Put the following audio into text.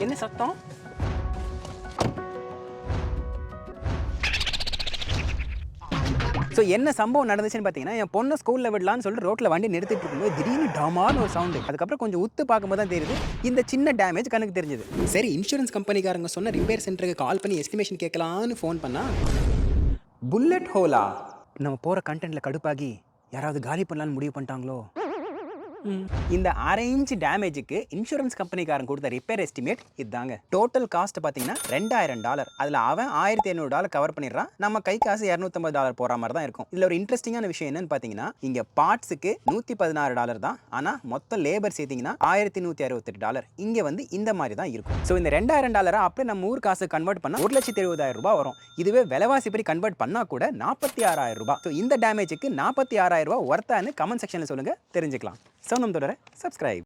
என்ன சத்தம்? ஸோ என்ன சம்பவம் நடந்துச்சுன்னு பார்த்தீங்கன்னா, என் பொண்ணை ஸ்கூலில் விடலான்னு சொல்லிட்டு ரோட்டில் வண்டி நிறுத்திட்டு இருக்கும்போது திடீர்னு டமார்னு ஒரு சவுண்டு. அதுக்கப்புறம் கொஞ்சம் உத்து பார்க்கும்போது தான் தெரியுது இந்த சின்ன டேமேஜ் கண்ணுக்கு தெரிஞ்சது. சரி, இன்சூரன்ஸ் கம்பெனிக்காரங்க சொன்ன ரிப்பேர் சென்டருக்கு கால் பண்ணி எஸ்டிமேஷன் கேட்கலான்னு ஃபோன் பண்ணா, புல்லட் ஹோலா? நம்ம போகிற கண்டென்ட்ல கடுப்பாகி யாராவது காலி பண்ணலான்னு முடிவு பண்ணிட்டாங்களோ? இந்த 1/2 இன்ச் டேமேஜுக்கு இன்சூரன்ஸ் கம்பெனிக்காரன் கொடுத்த ரிப்பேர் எஸ்டிமேட் இதுதாங்க. டோட்டல் காஸ்ட் பார்த்தீங்கன்னா $2000. அதில் அவன் $1500 கவர் பண்ணிடுறான். நம்ம கை காசு $250 போகிற மாதிரி தான் இருக்கும். இதில் ஒரு இன்ட்ரெஸ்டிங்கான விஷயம் என்னன்னு பார்த்தீங்கன்னா, இங்கே பார்ட்ஸுக்கு $116 தான். ஆனால் மொத்த லேபர் சேர்த்திங்கன்னா $1168. இங்கே வந்து இந்த மாதிரி தான் இருக்கும். ஸோ இந்த $2000 அப்படியே நம்ம ஊர் காசு கன்வெர்ட் பண்ணால் $1,70,000 வரும். இதுவே விலைவாசி படி கன்வெர்ட் பண்ணால் கூட $46,000. ஸோ இந்த டேமேஜுக்கு $46,000 ஒர்த்தான்னு கமெண்ட் செக்ஷனில் சொல்லுங்கள், தெரிஞ்சுக்கலாம். சவுனம் தொடர சப்ஸ்கிரைப்.